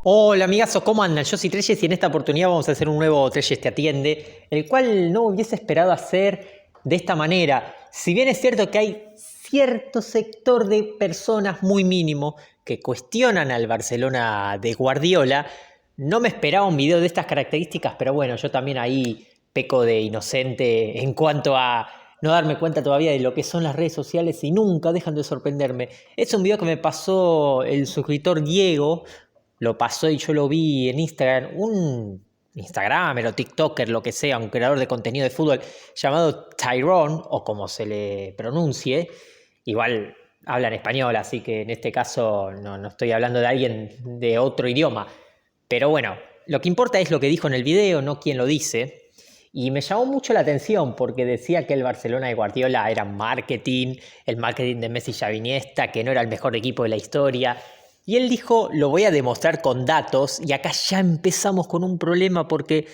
Hola amigazos, ¿cómo andan? Yo soy Treyes y en esta oportunidad vamos a hacer un nuevo Treyes Te Atiende, el cual no hubiese esperado hacer de esta manera. Si bien es cierto que hay cierto sector de personas muy mínimo que cuestionan al Barcelona de Guardiola, no me esperaba un video de estas características, pero bueno, yo también ahí peco de inocente en cuanto a no darme cuenta todavía de lo que son las redes sociales y nunca dejan de sorprenderme. Es un video que me pasó el suscriptor Diego, lo pasó y yo lo vi en Instagram, un Instagramer o TikToker, lo que sea, un creador de contenido de fútbol llamado Tyrone, o como se le pronuncie. Igual habla en español, así que en este caso no estoy hablando de alguien de otro idioma. Pero bueno, lo que importa es lo que dijo en el video, no quién lo dice. Y me llamó mucho la atención porque decía que el Barcelona de Guardiola era marketing, el marketing de Messi y Xavi Iniesta, que no era el mejor equipo de la historia. Y él dijo, lo voy a demostrar con datos, y acá ya empezamos con un problema porque,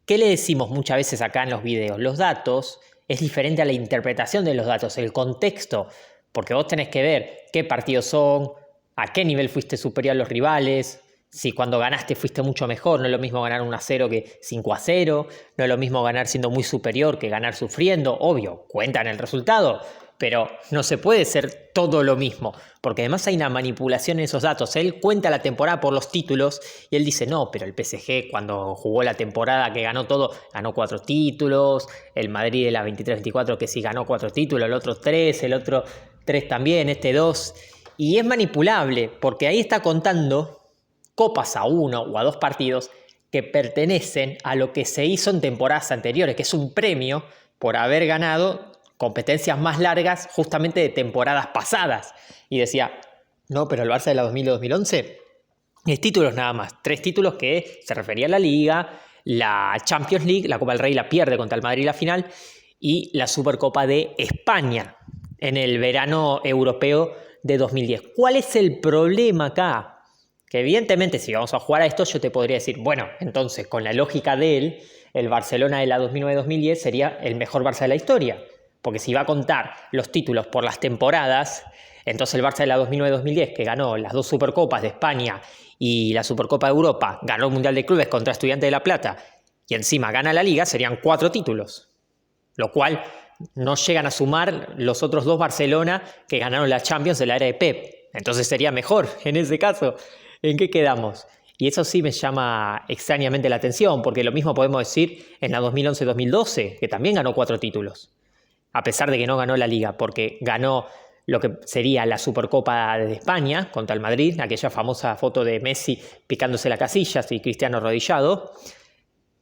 ¿qué le decimos muchas veces acá en los videos? Los datos es diferente a la interpretación de los datos, el contexto, porque vos tenés que ver qué partidos son, a qué nivel fuiste superior a los rivales, si cuando ganaste fuiste mucho mejor, no es lo mismo ganar 1-0 que 5-0, no es lo mismo ganar siendo muy superior que ganar sufriendo, obvio, cuentan el resultado, pero no se puede ser todo lo mismo, porque además hay una manipulación en esos datos. Él cuenta la temporada por los títulos y él dice, no, pero el PSG cuando jugó la temporada que ganó todo, ganó 4 títulos, el Madrid de la 23-24 que sí ganó 4 títulos, el otro 3, el otro 3 también, este 2, y es manipulable, porque ahí está contando copas a 1 o a 2 partidos que pertenecen a lo que se hizo en temporadas anteriores, que es un premio por haber ganado competencias más largas justamente de temporadas pasadas. Y decía, no, pero el Barça de la 2000 y 2011 es títulos nada más, 3 títulos que se refería a la Liga, la Champions League, la Copa del Rey la pierde contra el Madrid la final, y la Supercopa de España en el verano europeo de 2010. ¿Cuál es el problema acá? Que evidentemente si vamos a jugar a esto yo te podría decir, bueno, entonces con la lógica de él, el Barcelona de la 2009-2010 sería el mejor Barça de la historia. Porque si va a contar los títulos por las temporadas, entonces el Barça de la 2009-2010, que ganó las 2 Supercopas de España y la Supercopa de Europa, ganó el Mundial de Clubes contra Estudiantes de La Plata y encima gana la Liga, serían 4 títulos. Lo cual no llegan a sumar los otros 2 Barcelona que ganaron la Champions de la era de Pep. Entonces sería mejor en ese caso. ¿En qué quedamos? Y eso sí me llama extrañamente la atención, porque lo mismo podemos decir en la 2011-2012, que también ganó 4 títulos, a pesar de que no ganó la Liga, porque ganó lo que sería la Supercopa de España contra el Madrid, aquella famosa foto de Messi picándose las casillas y Cristiano arrodillado,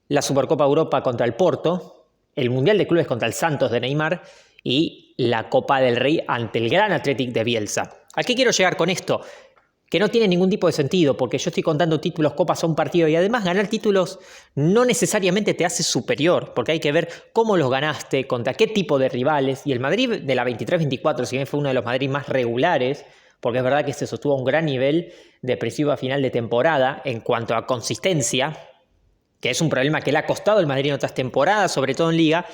la Supercopa de Europa contra el Porto, el Mundial de Clubes contra el Santos de Neymar y la Copa del Rey ante el gran Athletic de Bielsa. ¿A qué quiero llegar con esto? Que no tiene ningún tipo de sentido, porque yo estoy contando títulos, copas a un partido, y además ganar títulos no necesariamente te hace superior, porque hay que ver cómo los ganaste, contra qué tipo de rivales, y el Madrid de la 23-24, si bien fue uno de los Madrid más regulares, porque es verdad que se sostuvo a un gran nivel de principio a final de temporada en cuanto a consistencia, que es un problema que le ha costado al Madrid en otras temporadas, sobre todo en Liga,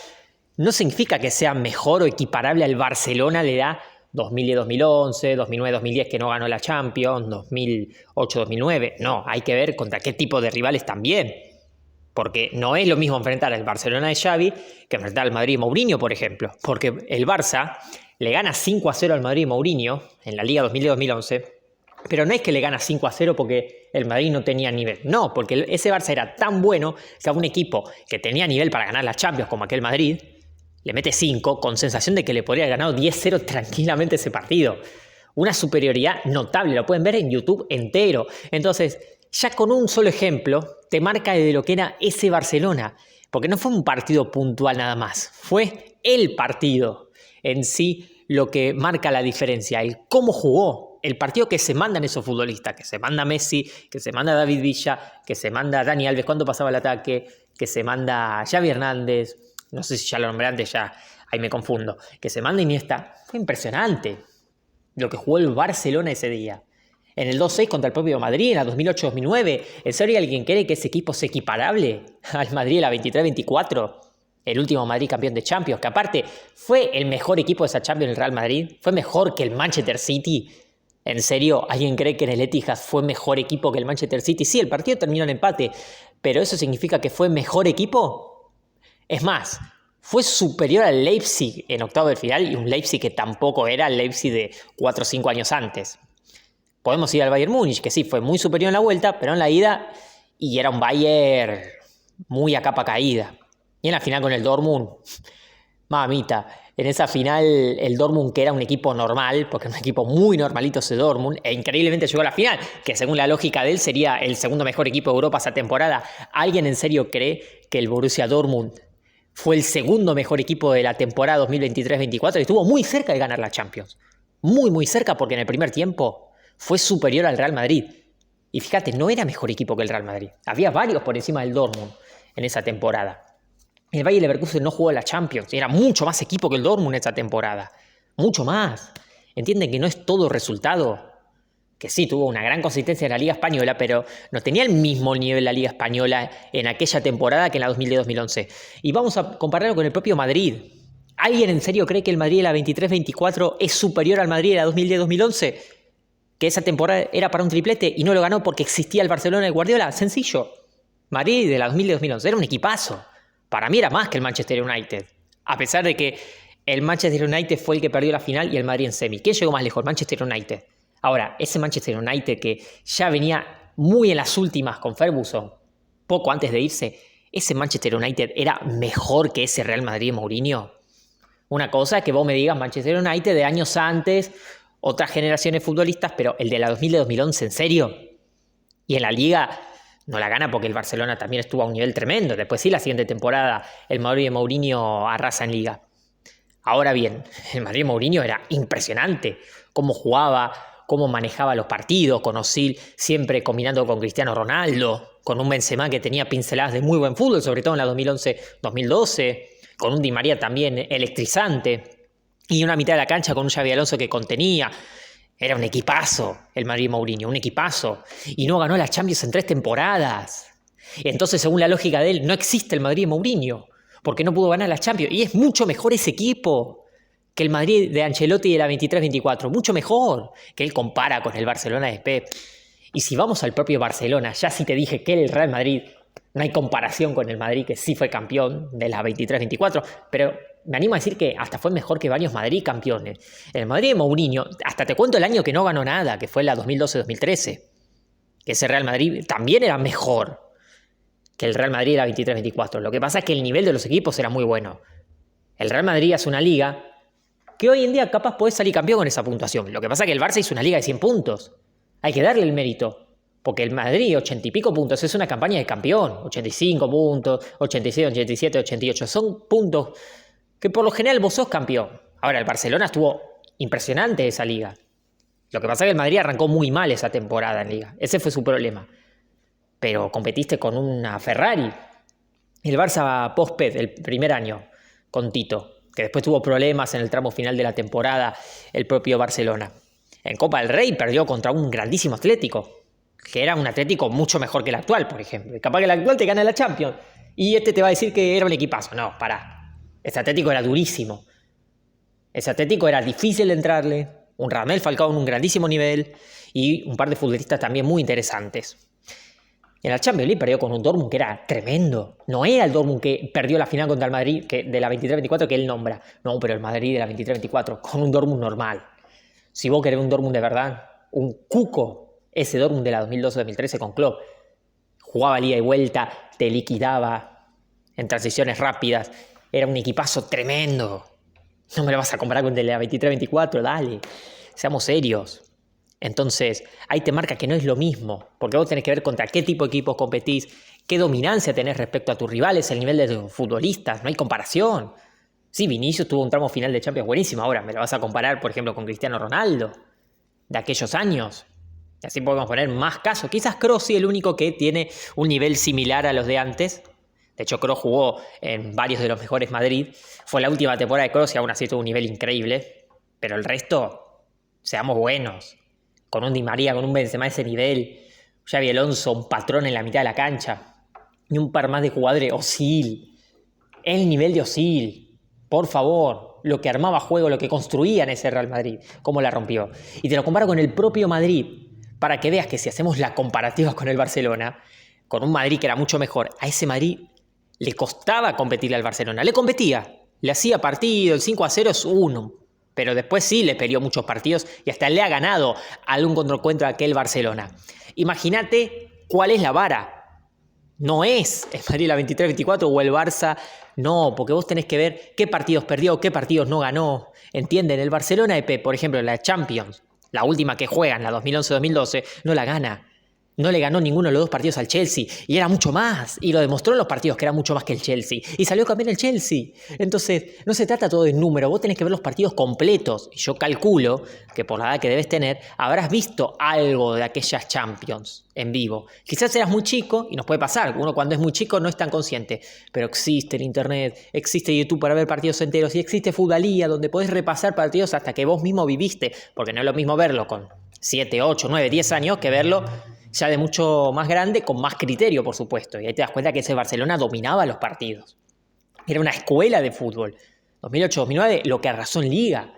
no significa que sea mejor o equiparable al Barcelona le da 2010-2011, 2009-2010 que no ganó la Champions, 2008-2009. No, hay que ver contra qué tipo de rivales también. Porque no es lo mismo enfrentar al Barcelona de Xavi que enfrentar al Madrid de Mourinho, por ejemplo. Porque el Barça le gana 5-0 al Madrid de Mourinho en la Liga 2010-2011, pero no es que le gana 5-0 porque el Madrid no tenía nivel. No, porque ese Barça era tan bueno que a un equipo que tenía nivel para ganar la Champions como aquel Madrid le mete 5 con sensación de que le podría haber ganado 10-0 tranquilamente ese partido. Una superioridad notable, lo pueden ver en YouTube entero. Entonces, ya con un solo ejemplo, te marca de lo que era ese Barcelona. Porque no fue un partido puntual nada más, fue el partido en sí lo que marca la diferencia, el cómo jugó, el partido que se mandan esos futbolistas, que se manda Messi, que se manda David Villa, que se manda Dani Alves cuando pasaba el ataque, que se manda Xavi Hernández, no sé si ya lo nombré antes, ya ahí me confundo, que se manda Iniesta. Fue impresionante lo que jugó el Barcelona ese día. En el 2-6 contra el propio Madrid, en la 2008-2009. ¿En serio alguien cree que ese equipo es equiparable al Madrid de la 23-24? El último Madrid campeón de Champions, que aparte fue el mejor equipo de esa Champions, el Real Madrid. Fue mejor que el Manchester City. ¿En serio? ¿Alguien cree que en el Etihad fue mejor equipo que el Manchester City? Sí, el partido terminó en empate, pero ¿eso significa que fue mejor equipo? Es más, fue superior al Leipzig en octavo de final y un Leipzig que tampoco era el Leipzig de 4 o 5 años antes. Podemos ir al Bayern Múnich, que sí, fue muy superior en la vuelta, pero en la ida, y era un Bayern muy a capa caída. Y en la final con el Dortmund, mamita, en esa final el Dortmund, que era un equipo normal, porque era un equipo muy normalito ese Dortmund, e increíblemente llegó a la final, que según la lógica de él sería el segundo mejor equipo de Europa esa temporada. ¿Alguien en serio cree que el Borussia Dortmund fue el segundo mejor equipo de la temporada 2023-24 y estuvo muy cerca de ganar la Champions? Muy, muy cerca, porque en el primer tiempo fue superior al Real Madrid. Y fíjate, no era mejor equipo que el Real Madrid. Había varios por encima del Dortmund en esa temporada. El Bayer Leverkusen no jugó la Champions. Era mucho más equipo que el Dortmund esa temporada. Mucho más. Entienden que no es todo resultado. Que sí, tuvo una gran consistencia en la Liga Española, pero no tenía el mismo nivel la Liga Española en aquella temporada que en la 2010-2011. Y vamos a compararlo con el propio Madrid. ¿Alguien en serio cree que el Madrid de la 23-24 es superior al Madrid de la 2010-2011? ¿Que esa temporada era para un triplete y no lo ganó porque existía el Barcelona de Guardiola? Sencillo. Madrid de la 2010-2011 era un equipazo. Para mí era más que el Manchester United. A pesar de que el Manchester United fue el que perdió la final y el Madrid en semi. ¿Quién llegó más lejos? El Manchester United. Ahora, ese Manchester United que ya venía muy en las últimas con Ferguson, poco antes de irse, ¿ese Manchester United era mejor que ese Real Madrid de Mourinho? Una cosa es que vos me digas Manchester United de años antes, otras generaciones futbolistas, pero el de la 2000-2011, ¿en serio? Y en la Liga no la gana porque el Barcelona también estuvo a un nivel tremendo. Después sí, la siguiente temporada el Madrid de Mourinho arrasa en Liga. Ahora bien, el Madrid de Mourinho era impresionante. Cómo jugaba, cómo manejaba los partidos, con Özil siempre combinando con Cristiano Ronaldo, con un Benzema que tenía pinceladas de muy buen fútbol, sobre todo en la 2011-2012, con un Di María también electrizante, y una mitad de la cancha con un Xabi Alonso que contenía. Era un equipazo el Madrid Mourinho, un equipazo. Y no ganó la Champions en 3 temporadas. Entonces, según la lógica de él, no existe el Madrid Mourinho, porque no pudo ganar la Champions. Y es mucho mejor ese equipo que el Madrid de Ancelotti de la 23-24. Mucho mejor, que él compara con el Barcelona de Pep. Y si vamos al propio Barcelona, ya sí te dije que el Real Madrid, no hay comparación con el Madrid, que sí fue campeón de la 23-24, pero me animo a decir que hasta fue mejor que varios Madrid campeones. El Madrid de Mourinho, hasta te cuento el año que no ganó nada, que fue la 2012-2013, que ese Real Madrid también era mejor que el Real Madrid de la 23-24. Lo que pasa es que el nivel de los equipos era muy bueno. El Real Madrid hace una liga que hoy en día capaz podés salir campeón con esa puntuación. Lo que pasa es que el Barça hizo una liga de 100 puntos. Hay que darle el mérito. Porque el Madrid, 80 y pico puntos, es una campaña de campeón. 85 puntos, 86, 87, 88. Son puntos que por lo general vos sos campeón. Ahora, el Barcelona estuvo impresionante esa liga. Lo que pasa es que el Madrid arrancó muy mal esa temporada en liga. Ese fue su problema. Pero competiste con una Ferrari. El Barça post-Pep, el primer año, con Tito, que después tuvo problemas en el tramo final de la temporada, el propio Barcelona. En Copa del Rey perdió contra un grandísimo Atlético, que era un Atlético mucho mejor que el actual, por ejemplo. Capaz que el actual te gana la Champions. Y este te va a decir que era un equipazo. No, pará. Ese Atlético era durísimo. Ese Atlético era difícil de entrarle. Un Radamel Falcao en un grandísimo nivel. Y un par de futbolistas también muy interesantes. En la Champions League perdió con un Dortmund que era tremendo. No era el Dortmund que perdió la final contra el Madrid de la 23-24 que él nombra. No, pero el Madrid de la 23-24 con un Dortmund normal. Si vos querés un Dortmund de verdad, un cuco, ese Dortmund de la 2012-2013 con Klopp, jugaba ida y vuelta, te liquidaba en transiciones rápidas. Era un equipazo tremendo. No me lo vas a comparar con el de la 23-24, dale. Seamos serios. Entonces, ahí te marca que no es lo mismo, porque vos tenés que ver contra qué tipo de equipos competís, qué dominancia tenés respecto a tus rivales, el nivel de tus futbolistas, no hay comparación. Sí, Vinicius tuvo un tramo final de Champions buenísimo, ahora me lo vas a comparar, por ejemplo, con Cristiano Ronaldo, de aquellos años. Y así podemos poner más casos. Quizás Kroos sí el único que tiene un nivel similar a los de antes. De hecho, Kroos jugó en varios de los mejores Madrid. Fue la última temporada de Kroos y aún así tuvo un nivel increíble. Pero el resto, seamos buenos. Con un Di María, con un Benzema de ese nivel, Xabi Alonso, un patrón en la mitad de la cancha, y un par más de jugadores, Özil, el nivel de Özil, por favor, lo que armaba juego, lo que construía en ese Real Madrid, cómo la rompió. Y te lo comparo con el propio Madrid, para que veas que si hacemos la comparativa con el Barcelona, con un Madrid que era mucho mejor, a ese Madrid le costaba competirle al Barcelona. Le competía, le hacía partido, el 5-0 es uno, pero después sí le peleó muchos partidos y hasta le ha ganado algún contraencuentro a aquel Barcelona. Imagínate cuál es la vara. No es el Madrid la 23-24 o el Barça, no, porque vos tenés que ver qué partidos perdió, qué partidos no ganó. ¿Entienden? El Barcelona de Pep, por ejemplo, la Champions, la última que juegan, la 2011-2012, no la gana. No le ganó ninguno de los dos partidos al Chelsea. Y era mucho más. Y lo demostró en los partidos que era mucho más que el Chelsea. Y salió campeón el Chelsea. Entonces, no se trata todo de número. Vos tenés que ver los partidos completos. Y yo calculo que por la edad que debes tener, habrás visto algo de aquellas Champions en vivo. Quizás eras muy chico y nos puede pasar. Uno cuando es muy chico no es tan consciente. Pero existe el internet, existe YouTube para ver partidos enteros. Y existe Futbolía donde podés repasar partidos hasta que vos mismo viviste. Porque no es lo mismo verlo con 7, 8, 9, 10 años que verlo ya de mucho más grande, con más criterio, por supuesto. Y ahí te das cuenta que ese Barcelona dominaba los partidos. Era una escuela de fútbol. 2008-2009, lo que arrasó en Liga.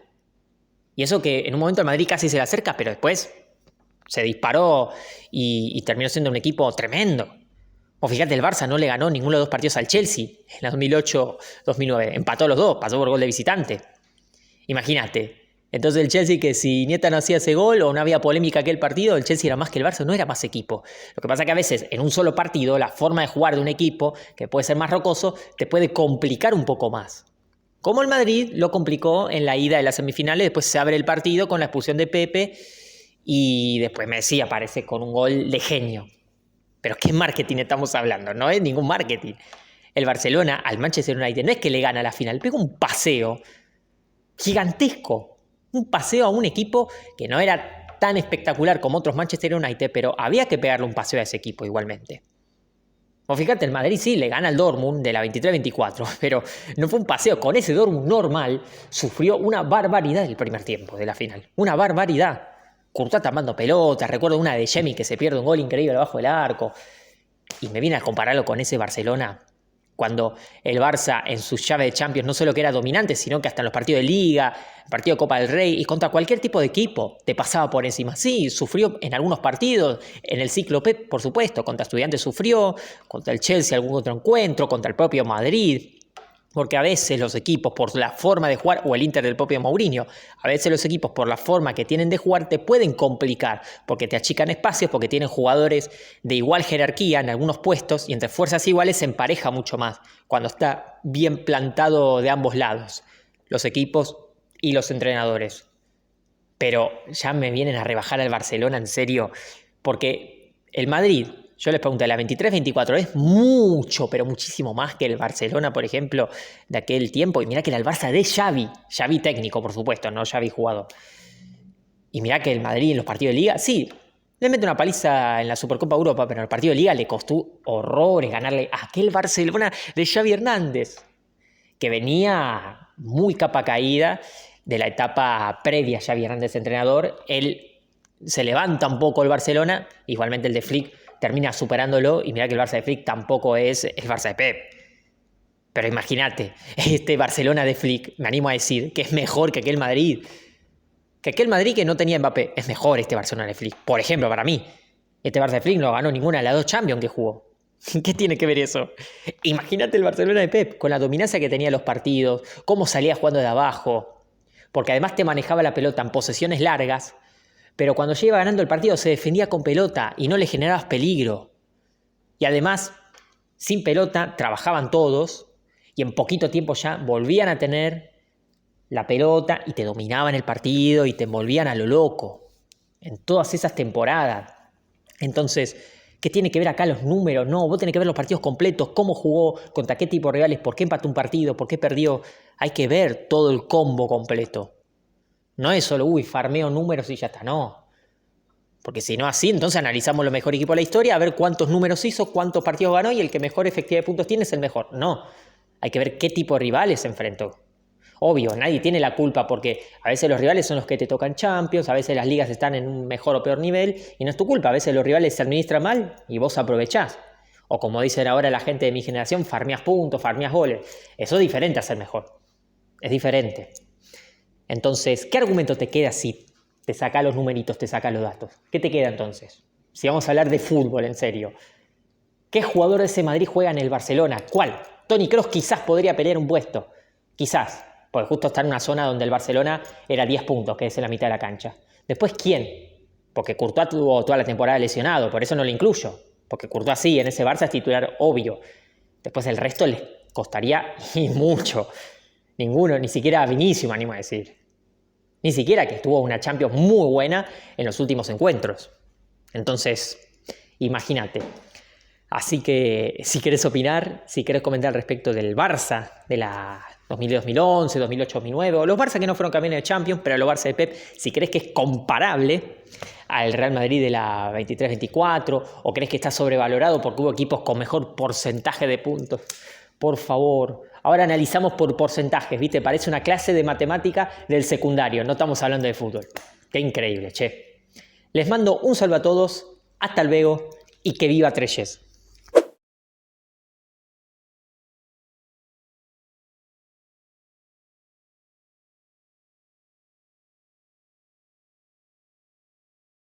Y eso que en un momento el Madrid casi se le acerca, pero después se disparó y terminó siendo un equipo tremendo. O fíjate, el Barça no le ganó ninguno de los dos partidos al Chelsea en la 2008-2009. Empató los dos, pasó por gol de visitante. Imagínate. Entonces el Chelsea, que si Iniesta no hacía ese gol o no había polémica aquel partido, el Chelsea era más que el Barça, no era más equipo. Lo que pasa es que a veces en un solo partido la forma de jugar de un equipo, que puede ser más rocoso, te puede complicar un poco más. Como el Madrid lo complicó en la ida de las semifinales, después se abre el partido con la expulsión de Pepe y después Messi aparece con un gol de genio. Pero ¿qué marketing estamos hablando? No es ningún marketing. El Barcelona al Manchester United no es que le gana la final, pega un paseo gigantesco. Un paseo a un equipo que no era tan espectacular como otros Manchester United, pero había que pegarle un paseo a ese equipo igualmente. O fíjate, el Madrid sí le gana al Dortmund de la 23-24, pero no fue un paseo. Con ese Dortmund normal sufrió una barbaridad el primer tiempo de la final. Una barbaridad. Courtois tapando pelotas, recuerdo una de Yemi que se pierde un gol increíble abajo del arco. Y me vine a compararlo con ese Barcelona, cuando el Barça en su llave de Champions no solo que era dominante, sino que hasta en los partidos de Liga, partido de Copa del Rey y contra cualquier tipo de equipo te pasaba por encima. Sí, sufrió en algunos partidos, en el ciclo Pep, por supuesto, contra Estudiantes sufrió, contra el Chelsea algún otro encuentro, contra el propio Madrid. Porque a veces los equipos, por la forma de jugar, o el Inter del propio Mourinho, a veces los equipos, por la forma que tienen de jugar, te pueden complicar, porque te achican espacios, porque tienen jugadores de igual jerarquía en algunos puestos, y entre fuerzas iguales se empareja mucho más, cuando está bien plantado de ambos lados, los equipos y los entrenadores. Pero ya me vienen a rebajar al Barcelona, en serio, porque el Madrid... Yo les pregunté, la 23-24 es mucho, pero muchísimo más que el Barcelona, por ejemplo, de aquel tiempo. Y mirá que era el Barça de Xavi. Xavi técnico, por supuesto, no Xavi jugador. Y mirá que el Madrid en los partidos de Liga, sí, le mete una paliza en la Supercopa Europa, pero en el partido de Liga le costó horrores ganarle a aquel Barcelona de Xavi Hernández, que venía muy capa caída de la etapa previa a Xavi Hernández entrenador. Él se levanta un poco el Barcelona, igualmente el de Flick termina superándolo, y mirá que el Barça de Flick tampoco es el Barça de Pep. Pero imagínate, este Barcelona de Flick, me animo a decir, que es mejor que aquel Madrid. Que aquel Madrid que no tenía Mbappé, es mejor este Barcelona de Flick. Por ejemplo, para mí, este Barça de Flick no ganó ninguna de las 2 Champions que jugó. ¿Qué tiene que ver eso? Imagínate el Barcelona de Pep, con la dominancia que tenía en los partidos, cómo salía jugando de abajo, porque además te manejaba la pelota en posesiones largas, pero cuando ya iba ganando el partido se defendía con pelota y no le generabas peligro. Y además, sin pelota, trabajaban todos y en poquito tiempo ya volvían a tener la pelota y te dominaban el partido y te envolvían a lo loco. En todas esas temporadas. Entonces, ¿qué tiene que ver acá los números? No, vos tenés que ver los partidos completos, cómo jugó, contra qué tipo de rivales, por qué empató un partido, por qué perdió. Hay que ver todo el combo completo. No es solo, farmeo números y ya está, no. Porque si no así, entonces analizamos los mejores equipos de la historia, a ver cuántos números hizo, cuántos partidos ganó y el que mejor efectividad de puntos tiene es el mejor. No, hay que ver qué tipo de rivales se enfrentó. Obvio, nadie tiene la culpa porque a veces los rivales son los que te tocan Champions, a veces las ligas están en un mejor o peor nivel y no es tu culpa. A veces los rivales se administran mal y vos aprovechás. O como dicen ahora la gente de mi generación, farmeás puntos, farmeás goles. Eso es diferente a ser mejor. Es diferente. Entonces, ¿qué argumento te queda si te saca los numeritos, te saca los datos? ¿Qué te queda entonces? Si vamos a hablar de fútbol, en serio. ¿Qué jugador de ese Madrid juega en el Barcelona? ¿Cuál? Toni Kroos quizás podría pelear un puesto. Quizás. Porque justo está en una zona donde el Barcelona era 10 puntos, que es en la mitad de la cancha. Después, ¿quién? Porque Courtois tuvo toda la temporada lesionado, por eso no lo incluyo. Porque Courtois sí, en ese Barça es titular obvio. Después el resto les costaría y mucho. Ninguno, ni siquiera a Vinicius me animo a decir. Ni siquiera que tuvo una Champions muy buena en los últimos encuentros. Entonces, imagínate. Así que si querés opinar, si querés comentar al respecto del Barça, de la 2011, 2008, 2009, o los Barça que no fueron campeones de Champions, pero los Barça de Pep, si crees que es comparable al Real Madrid de la 23-24, o crees que está sobrevalorado porque hubo equipos con mejor porcentaje de puntos, por favor. Ahora analizamos por porcentajes, ¿viste? Parece una clase de matemática del secundario, no estamos hablando de fútbol. Qué increíble, che. Les mando un saludo a todos, hasta luego y que viva Treyes.